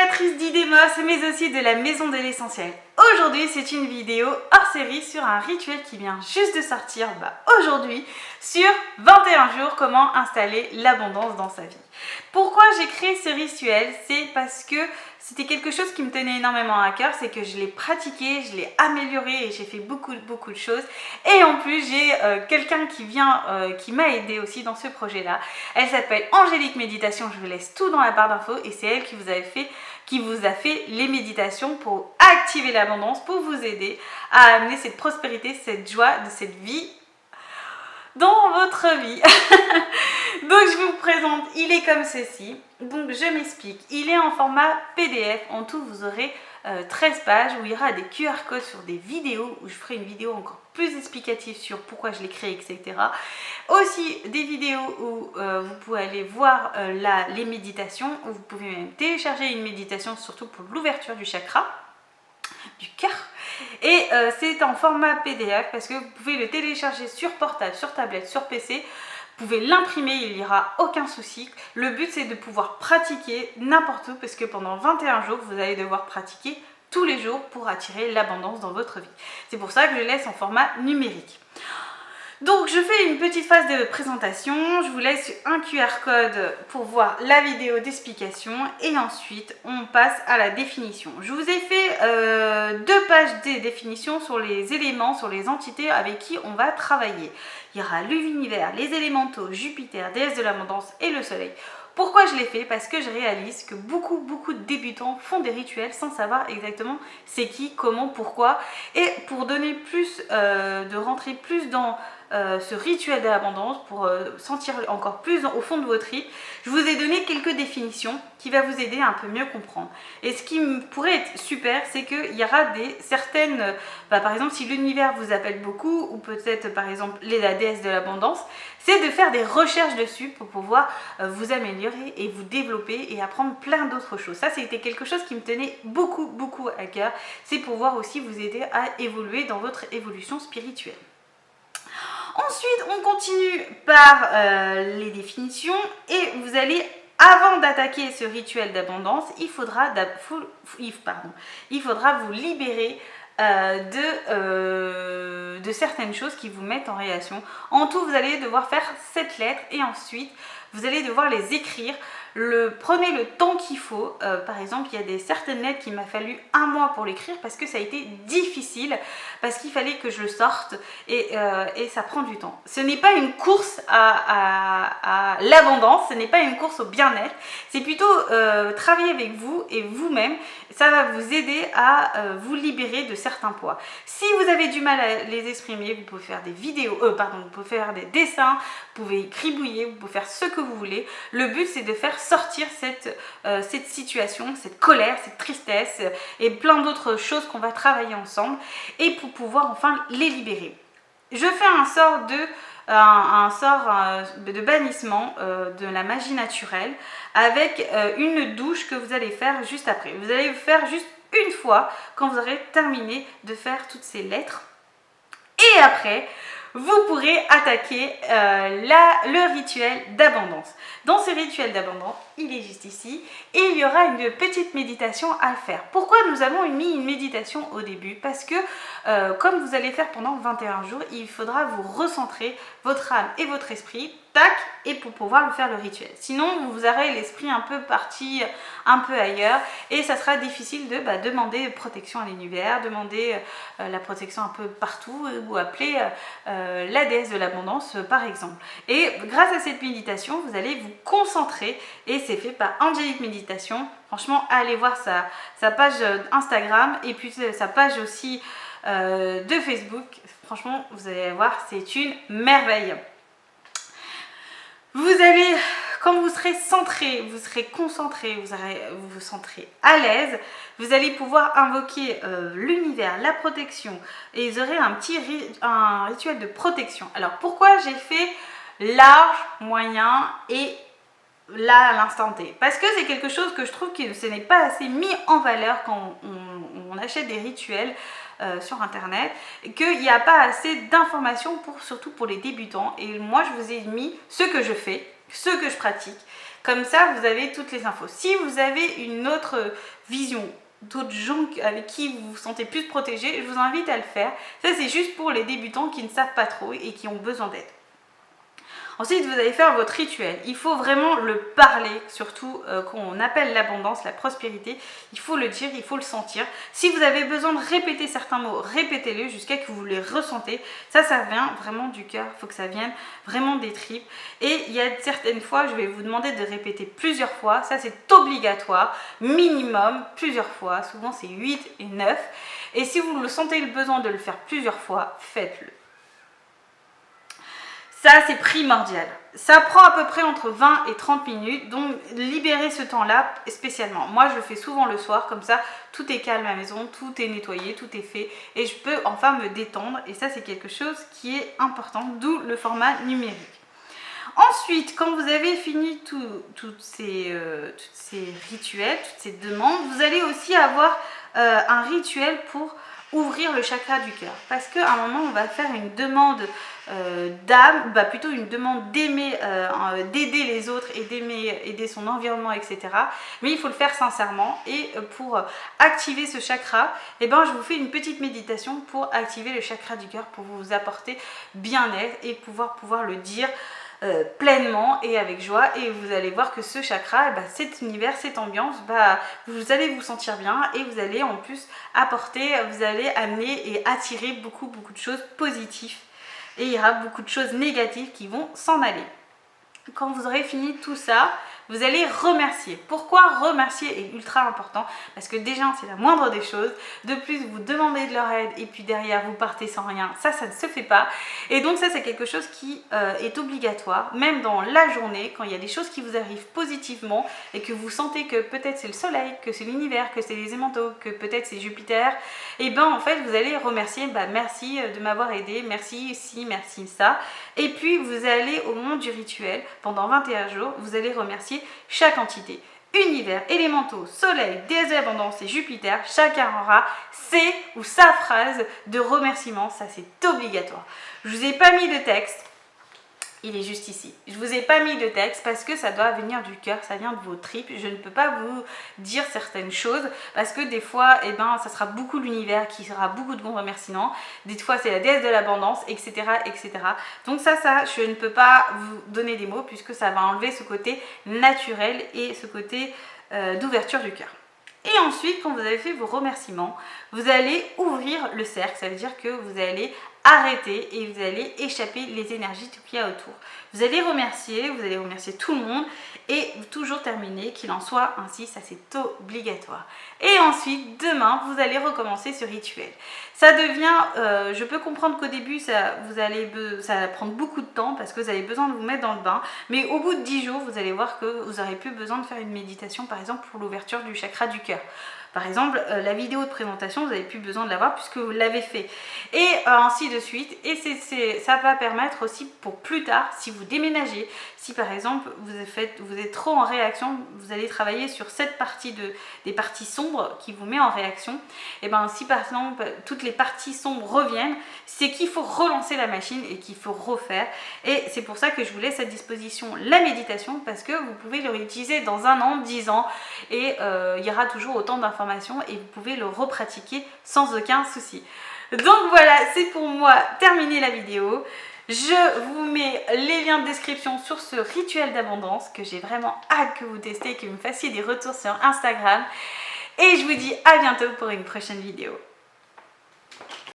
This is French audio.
créatrice d'Idemos, mais aussi de la Maison de l'Essentiel. Aujourd'hui, c'est une vidéo hors série sur un rituel qui vient juste de sortir aujourd'hui sur 21 jours, comment installer l'abondance dans sa vie. Pourquoi j'ai créé ce rituel? C'est parce que c'était quelque chose qui me tenait énormément à cœur, c'est que je l'ai pratiqué, je l'ai amélioré et j'ai fait beaucoup de choses. Et en plus, j'ai quelqu'un qui m'a aidé aussi dans ce projet-là. Elle s'appelle Angélique Méditation, je vous laisse tout dans la barre d'infos et c'est elle qui vous a fait les méditations pour activer l'abondance, pour vous aider à amener cette prospérité, cette joie de cette vie dans votre vie. Donc je vous présente, il est comme ceci. Donc je m'explique, il est en format PDF. En tout vous aurez 13 pages où il y aura des QR codes sur des vidéos, où je ferai une vidéo encore plus explicative sur pourquoi je l'ai créé, etc. Aussi des vidéos où vous pouvez aller voir les méditations, où vous pouvez même télécharger une méditation, surtout pour l'ouverture du chakra du cœur. Et c'est en format PDF parce que vous pouvez le télécharger sur portable, sur tablette, sur PC. Vous pouvez l'imprimer, il n'y aura aucun souci. Le but, c'est de pouvoir pratiquer n'importe où parce que pendant 21 jours, vous allez devoir pratiquer tous les jours pour attirer l'abondance dans votre vie. C'est pour ça que je laisse en format numérique. Donc je fais une petite phase de présentation, je vous laisse un QR code pour voir la vidéo d'explication et ensuite on passe à la définition. Je vous ai fait 2 pages de définition sur les éléments, sur les entités avec qui on va travailler. Il y aura l'univers, les élémentaux, Jupiter, déesse de l'abondance et le soleil. Pourquoi je l'ai fait? Parce que je réalise que beaucoup de débutants font des rituels sans savoir exactement c'est qui, comment, pourquoi. Et pour donner plus, de rentrer plus dans ce rituel de l'abondance, pour sentir encore plus au fond de votre vie, je vous ai donné quelques définitions qui va vous aider à un peu mieux comprendre. Et ce qui pourrait être super, c'est qu'il y aura certaines, par exemple si l'univers vous appelle beaucoup, ou peut-être par exemple la déesse de l'abondance, c'est de faire des recherches dessus pour pouvoir vous améliorer et vous développer et apprendre plein d'autres choses. Ça, c'était quelque chose qui me tenait beaucoup à cœur. C'est pouvoir aussi vous aider à évoluer dans votre évolution spirituelle. Ensuite, on continue par les définitions et vous allez, avant d'attaquer ce rituel d'abondance, il faudra vous libérer de certaines choses qui vous mettent en relation. En tout, vous allez devoir faire 7 lettres et ensuite, vous allez devoir les écrire. Prenez le temps qu'il faut. Par exemple, il y a certaines lettres qui m'a fallu 1 mois pour l'écrire parce que ça a été difficile, parce qu'il fallait que je le sorte et ça prend du temps. Ce n'est pas une course à l'abondance, ce n'est pas une course au bien-être, c'est plutôt travailler avec vous et vous-même. Ça va vous aider à vous libérer de certains poids. Si vous avez du mal à les exprimer, vous pouvez faire des vidéos, vous pouvez faire des dessins, vous pouvez gribouiller, vous pouvez faire ce que vous voulez. Le but, c'est de faire sortir cette situation, cette colère, cette tristesse et plein d'autres choses qu'on va travailler ensemble et pour pouvoir enfin les libérer. Je fais un sort de bannissement de la magie naturelle avec une douche que vous allez faire juste après. Vous allez le faire juste une fois quand vous aurez terminé de faire toutes ces lettres. Et après, vous pourrez attaquer le rituel d'abondance. Dans ce rituel d'abondance, il est juste ici et il y aura une petite méditation à faire. Pourquoi nous avons mis une méditation au début? Parce que comme vous allez faire pendant 21 jours, il faudra vous recentrer votre âme et votre esprit, tac, et pour pouvoir faire le rituel. Sinon, vous aurez l'esprit un peu parti, un peu ailleurs et ça sera difficile de demander protection à l'univers, demander la protection un peu partout ou appeler la déesse de l'abondance par exemple. Et grâce à cette méditation, vous allez vous concentrer et c'est fait par Angélique Méditation. Franchement, allez voir sa page Instagram et puis sa page aussi de Facebook. Franchement, vous allez voir, c'est une merveille. Vous allez, quand vous serez centré, vous serez concentré, vous vous sentirez à l'aise, vous allez pouvoir invoquer l'univers, la protection et vous aurez un rituel de protection. Alors pourquoi j'ai fait large, moyen et là à l'instant T? Parce que c'est quelque chose que je trouve que ce n'est pas assez mis en valeur quand on achète des rituels sur internet, qu'il n'y a pas assez d'informations surtout pour les débutants. Et moi je vous ai mis ce que je fais, ce que je pratique. Comme ça, vous avez toutes les infos. Si vous avez une autre vision, d'autres gens avec qui vous vous sentez plus protégé, je vous invite à le faire. Ça, c'est juste pour les débutants qui ne savent pas trop et qui ont besoin d'aide. Ensuite, vous allez faire votre rituel. Il faut vraiment le parler, surtout quand on appelle l'abondance, la prospérité. Il faut le dire, il faut le sentir. Si vous avez besoin de répéter certains mots, répétez-les jusqu'à que vous les ressentez. Ça vient vraiment du cœur. Il faut que ça vienne vraiment des tripes. Et il y a certaines fois, je vais vous demander de répéter plusieurs fois. Ça, c'est obligatoire. Minimum, plusieurs fois. Souvent, c'est 8 et 9. Et si vous le sentez le besoin de le faire plusieurs fois, faites-le. Ça, c'est primordial. Ça prend à peu près entre 20 et 30 minutes, donc libérez ce temps-là spécialement. Moi, je le fais souvent le soir, comme ça, tout est calme à la maison, tout est nettoyé, tout est fait, et je peux enfin me détendre, et ça, c'est quelque chose qui est important, d'où le format numérique. Ensuite, quand vous avez fini tous ces rituels, toutes ces demandes, vous allez aussi avoir un rituel pour ouvrir le chakra du cœur. Parce qu'à un moment, on va faire une demande d'âme, plutôt une demande d'aimer, d'aider les autres et aider son environnement, etc. Mais il faut le faire sincèrement. Et pour activer ce chakra, je vous fais une petite méditation pour activer le chakra du cœur, pour vous apporter bien-être et pouvoir le dire pleinement et avec joie, et vous allez voir que ce chakra, cet univers, cette ambiance, vous allez vous sentir bien, et vous allez en plus vous allez amener et attirer beaucoup de choses positives, et il y aura beaucoup de choses négatives qui vont s'en aller. Quand vous aurez fini tout ça, vous allez remercier. Pourquoi remercier est ultra important? Parce que déjà, c'est la moindre des choses. De plus, vous demandez de leur aide et puis derrière, vous partez sans rien. Ça ne se fait pas. Et donc ça, c'est quelque chose qui est obligatoire. Même dans la journée, quand il y a des choses qui vous arrivent positivement et que vous sentez que peut-être c'est le soleil, que c'est l'univers, que c'est les élémentaux, que peut-être c'est Jupiter, en fait, vous allez remercier. Merci de m'avoir aidé, merci ci, merci ça. Et puis, vous allez au moment du rituel, pendant 21 jours, vous allez remercier chaque entité. Univers, élémentaux, soleil, déesse de l'abondance et Jupiter, chacun aura ses ou sa phrase de remerciement. Ça, c'est obligatoire. Je vous ai pas mis de texte. Il est juste ici. Je ne vous ai pas mis de texte parce que ça doit venir du cœur, ça vient de vos tripes. Je ne peux pas vous dire certaines choses parce que des fois, ça sera beaucoup l'univers qui sera beaucoup de bons remerciements. Des fois, c'est la déesse de l'abondance, etc., etc. Donc ça, je ne peux pas vous donner des mots puisque ça va enlever ce côté naturel et ce côté d'ouverture du cœur. Et ensuite, quand vous avez fait vos remerciements, vous allez ouvrir le cercle. Ça veut dire que vous allez arrêter et vous allez échapper les énergies qu'il y a autour. Vous allez remercier tout le monde et toujours terminer, qu'il en soit ainsi, ça c'est obligatoire. Et ensuite, demain, vous allez recommencer ce rituel. Ça devient, je peux comprendre qu'au début, ça va prendre beaucoup de temps parce que vous avez besoin de vous mettre dans le bain, mais au bout de 10 jours, vous allez voir que vous n'aurez plus besoin de faire une méditation, par exemple, pour l'ouverture du chakra du cœur. Par exemple, la vidéo de présentation, vous n'avez plus besoin de l'avoir puisque vous l'avez fait. Et ainsi de suite. Et ça va permettre aussi pour plus tard, si vous déménagez, si par exemple vous êtes trop en réaction, vous allez travailler sur cette partie des parties sombres qui vous met en réaction. Et si par exemple toutes les parties sombres reviennent, c'est qu'il faut relancer la machine et qu'il faut refaire. Et c'est pour ça que je vous laisse à disposition la méditation parce que vous pouvez le réutiliser dans 1 an, 10 ans et il y aura toujours autant d'informations et vous pouvez le repratiquer sans aucun souci. Donc voilà, c'est pour moi terminer la vidéo. Je vous mets les liens de description sur ce rituel d'abondance que j'ai vraiment hâte que vous testiez et que vous me fassiez des retours sur Instagram. Et je vous dis à bientôt pour une prochaine vidéo.